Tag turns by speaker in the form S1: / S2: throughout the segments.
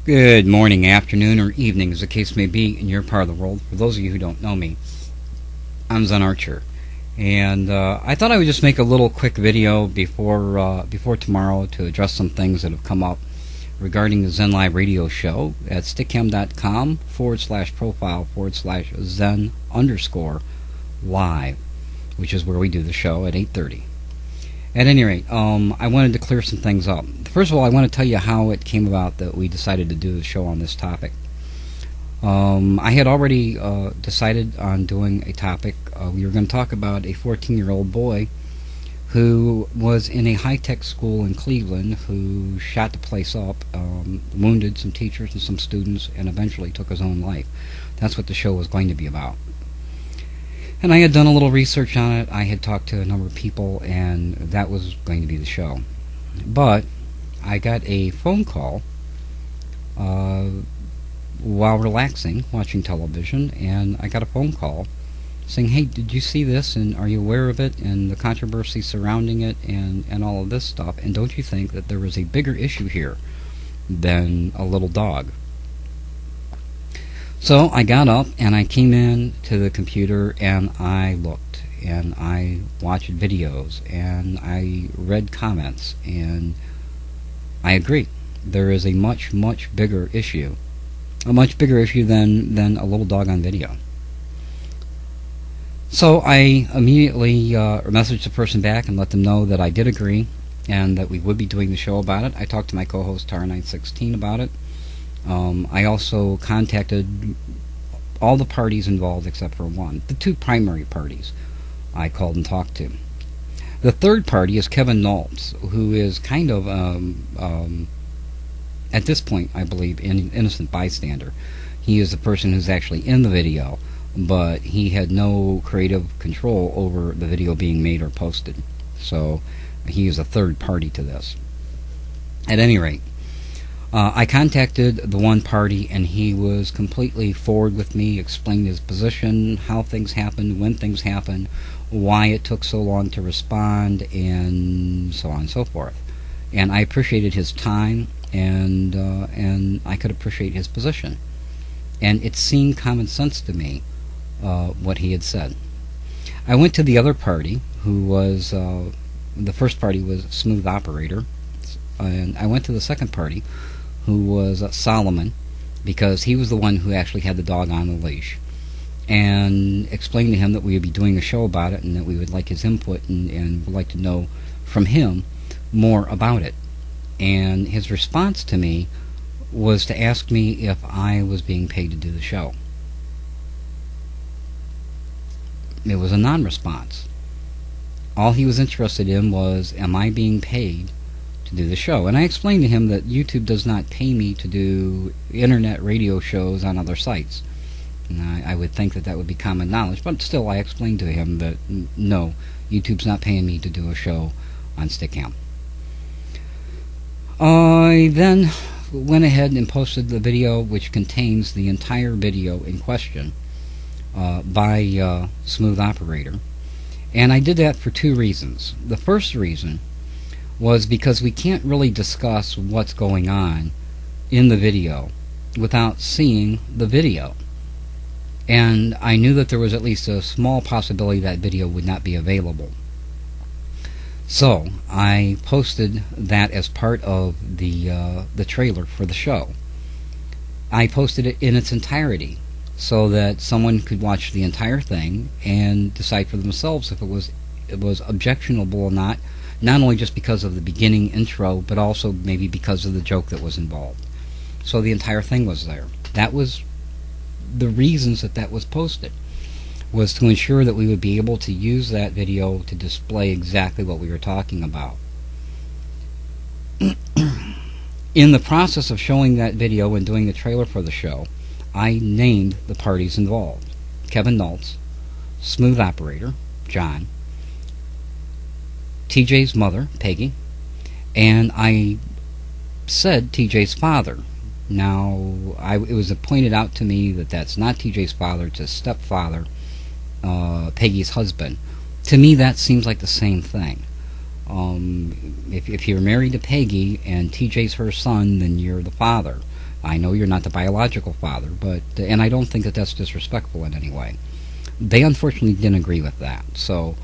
S1: Good morning, afternoon, or evening, as the case may be in your part of the world. For those of you who don't know me, I'm ZenArcher, and I thought I would just make a little quick video before tomorrow to address some things that have come up regarding the Zen Live radio show at stickcam.com/profile/Zen_live, which is where we do the show at 8:30. At any rate, I wanted to clear some things up. First of all, I want to tell you how it came about that we decided to do the show on this topic. I had already decided on doing a topic. We were going to talk about a 14-year-old boy who was in a high-tech school in Cleveland who shot the place up, wounded some teachers and some students, and eventually took his own life. That's what the show was going to be about. And I had done a little research on it. I had talked to a number of people, and that was going to be the show. But I got a phone call while relaxing, watching television, and I got a phone call saying, "Hey, did you see this, and are you aware of it, and the controversy surrounding it, and all of this stuff, and don't you think that there was a bigger issue here than a little dog?" So I got up and I came in to the computer and I looked and I watched videos and I read comments, and I agree. There is a much, much bigger issue. A much bigger issue than a little dog on video. So I immediately messaged the person back and let them know that I did agree and that we would be doing the show about it. I talked to my co-host Tar916 about it. I also contacted all the parties involved except for one. The two primary parties I called and talked to. The third party is Kevin Noltz, who is kind of, at this point, I believe, an innocent bystander. He is the person who's actually in the video, but he had no creative control over the video being made or posted. So he is a third party to this. At any rate, I contacted the one party, and he was completely forward with me, explained his position, how things happened, when things happened, why it took so long to respond, and so on and so forth. And I appreciated his time, and I could appreciate his position. And it seemed common sense to me, what he had said. I went to the other party, who was, the first party was Smooth Operator, and I went to the second party, who was Solomon, because he was the one who actually had the dog on the leash, and explained to him that we would be doing a show about it and that we would like his input and would like to know from him more about it. And his response to me was to ask me if I was being paid to do the show. It was a non-response. All he was interested in was, am I being paid to do the show? And I explained to him that YouTube does not pay me to do internet radio shows on other sites. And I would think that would be common knowledge, but still I explained to him that no, YouTube's not paying me to do a show on Stickcam. I then went ahead and posted the video, which contains the entire video in question by Smooth Operator. And I did that for two reasons. The first reason was because we can't really discuss what's going on in the video without seeing the video. And I knew that there was at least a small possibility that video would not be available. So I posted that as part of the trailer for the show. I posted it in its entirety so that someone could watch the entire thing and decide for themselves if it was objectionable or not only just because of the beginning intro, but also maybe because of the joke that was involved. So the entire thing was there. That was the reasons that was posted, was to ensure that we would be able to use that video to display exactly what we were talking about. In the process of showing that video and doing the trailer for the show, I named the parties involved: Kevin Noltz, Smooth Operator, John, TJ's mother, Peggy, And I said TJ's father. Now, it was pointed out to me that that's not TJ's father, it's his stepfather, Peggy's husband. To me, that seems like the same thing. If you're married to Peggy and TJ's her son, then you're the father. I know you're not the biological father, and I don't think that that's disrespectful in any way. They unfortunately didn't agree with that, so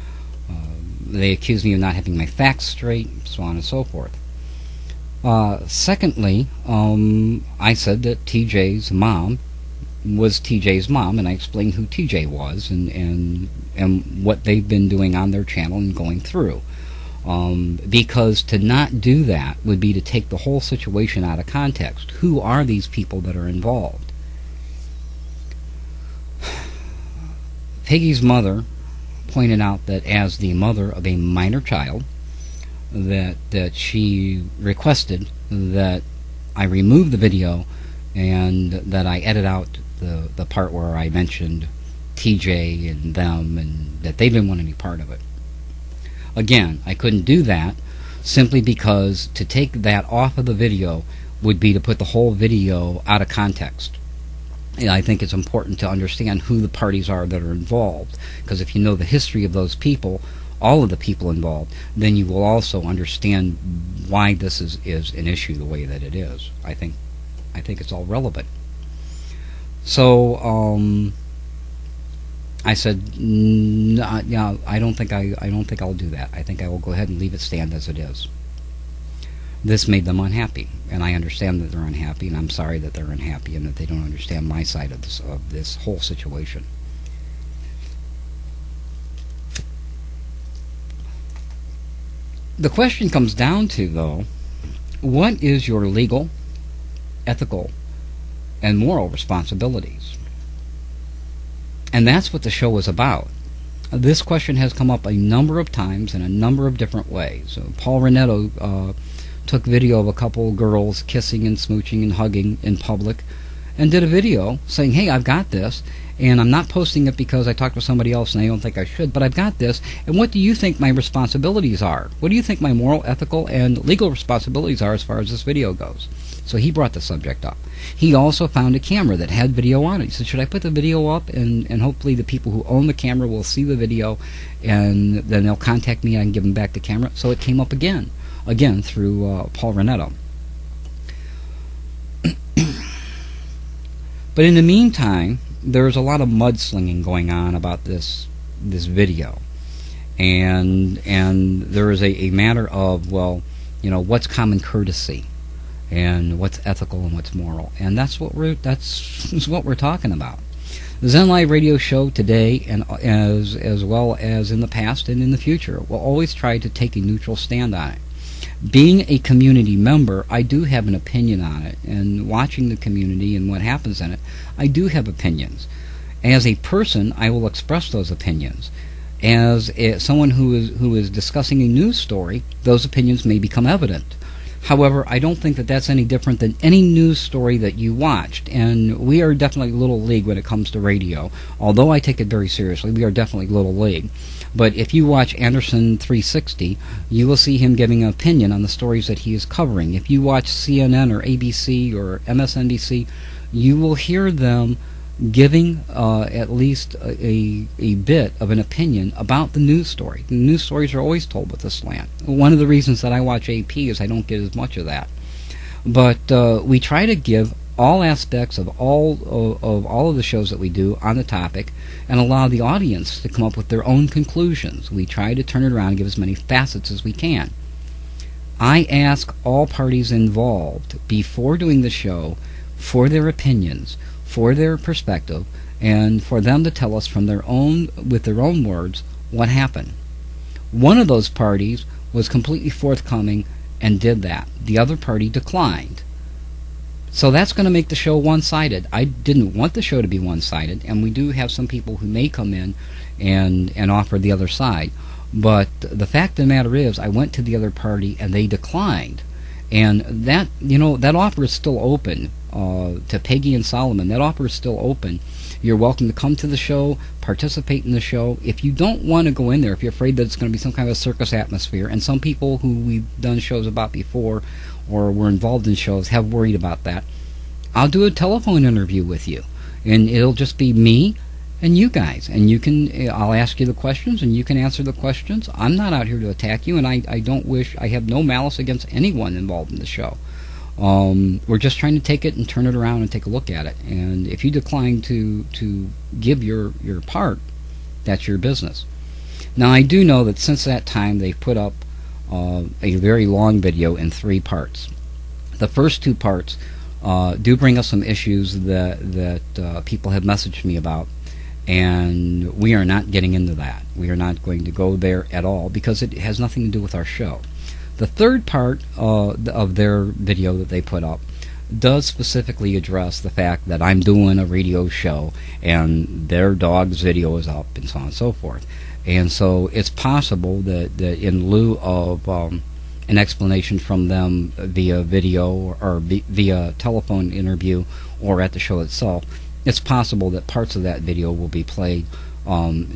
S1: they accused me of not having my facts straight, so on and so forth. Secondly, I said that TJ's mom was TJ's mom, and I explained who TJ was and what they've been doing on their channel and going through. Because to not do that would be to take the whole situation out of context. Who are these people that are involved? Peggy's mother pointed out that as the mother of a minor child, that she requested that I remove the video and that I edit out the part where I mentioned TJ and them, and that they didn't want any part of it. Again, I couldn't do that simply because to take that off of the video would be to put the whole video out of context. And I think it's important to understand who the parties are that are involved, because if you know the history of those people, all of the people involved, then you will also understand why this is an issue the way that it is. I think it's all relevant. So I said, yeah, I don't think I'll do that. I think I will go ahead and leave it stand as it is. This made them unhappy, and I understand that they're unhappy, and I'm sorry that they're unhappy and that they don't understand my side of this whole situation. The question comes down to, though, what is your legal, ethical, and moral responsibilities? And that's what the show is about. This question has come up a number of times in a number of different ways. Paul Renetto took video of a couple of girls kissing and smooching and hugging in public and did a video saying, hey, I've got this, and I'm not posting it because I talked to somebody else and I don't think I should, but I've got this, and what do you think my responsibilities are? What do you think my moral, ethical, and legal responsibilities are as far as this video goes? So he brought the subject up. He also found a camera that had video on it. He said, should I put the video up, and hopefully the people who own the camera will see the video, and then they'll contact me and I can give them back the camera? So it came up again through Paul Renetto. But in the meantime, there's a lot of mudslinging going on about this video, and there is a matter of, well, you know, what's common courtesy and what's ethical and what's moral, and that's what we're talking about. The Zen Live radio show today, and as well as in the past and in the future, will always try to take a neutral stand on it. Being a community member, I do have an opinion on it, and watching the community and what happens in it, I do have opinions. As a person, I will express those opinions. As someone who is discussing a news story, those opinions may become evident. However, I don't think that that's any different than any news story that you watched, and we are definitely little league when it comes to radio. Although I take it very seriously, we are definitely little league. But if you watch Anderson 360, you will see him giving an opinion on the stories that he is covering. If you watch CNN or ABC or MSNBC, you will hear them giving at least a bit of an opinion about the news story. The news stories are always told with a slant. One of the reasons that I watch AP is I don't get as much of that. But we try to give all aspects of all of the shows that we do on the topic and allow the audience to come up with their own conclusions. We try to turn it around and give as many facets as we can. I ask all parties involved before doing the show for their opinions, for their perspective, and for them to tell us from with their own words what happened. One of those parties was completely forthcoming and did that. The other party declined. So that's going to make the show one-sided. I didn't want the show to be one-sided, and we do have some people who may come in and offer the other side. But the fact of the matter is, I went to the other party and they declined. And that offer is still open to Peggy and Solomon. That offer is still open. You're welcome to come to the show, participate in the show. If you don't want to go in there, if you're afraid that it's going to be some kind of a circus atmosphere, and some people who we've done shows about before or were involved in shows have worried about that, I'll do a telephone interview with you, and it'll just be me and you guys, and I'll ask you the questions and you can answer the questions. I'm not out here to attack you, and I have no malice against anyone involved in the show. We're just trying to take it and turn it around and take a look at it. And if you decline to give your part, that's your business. Now, I do know that since that time they've put up a very long video in 3 parts. The first 2 parts do bring us some issues that people have messaged me about, and we are not getting into that. We are not going to go there at all because it has nothing to do with our show. The third part of their video that they put up does specifically address the fact that I'm doing a radio show and their dog's video is up and so on and so forth. And so it's possible that in lieu of an explanation from them via video or via telephone interview or at the show itself, it's possible that parts of that video will be played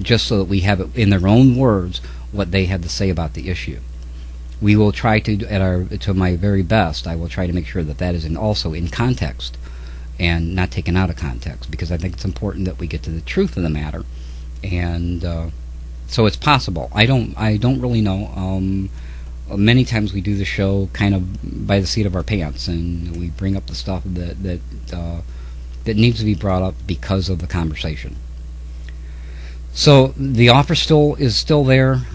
S1: just so that we have it in their own words what they had to say about the issue. We will try to my very best, I will try to make sure that that is also in context and not taken out of context, because I think it's important that we get to the truth of the matter. And so it's possible. I don't really know. Many times we do the show kind of by the seat of our pants, and we bring up the stuff that needs to be brought up because of the conversation. So the offer is still there.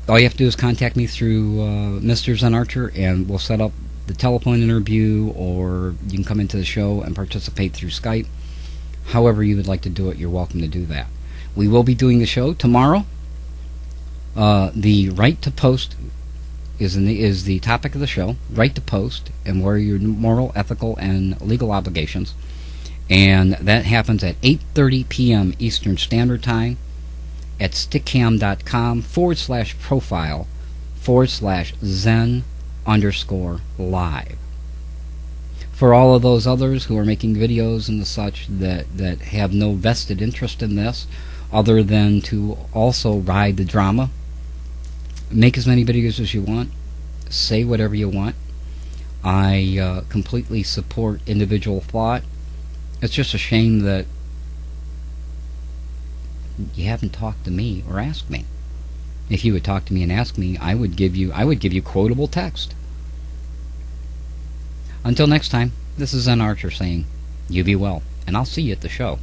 S1: All you have to do is contact me through Mr. ZenArcher, and we'll set up the telephone interview, or you can come into the show and participate through Skype. However you would like to do it, you're welcome to do that. We will be doing the show tomorrow. The right to post is the topic of the show. Right to post, and what are your moral, ethical, and legal obligations. And that happens at 8:30 p.m. Eastern Standard Time at stickcam.com/profile/Zen_live. For all of those others who are making videos and the such that have no vested interest in this other than to also ride the drama, make as many videos as you want, say whatever you want. I completely support individual thought. It's just a shame that you haven't talked to me or asked me. If you would talk to me and ask me, I would give you quotable text. Until next time, this is ZenArcher saying, you be well, and I'll see you at the show.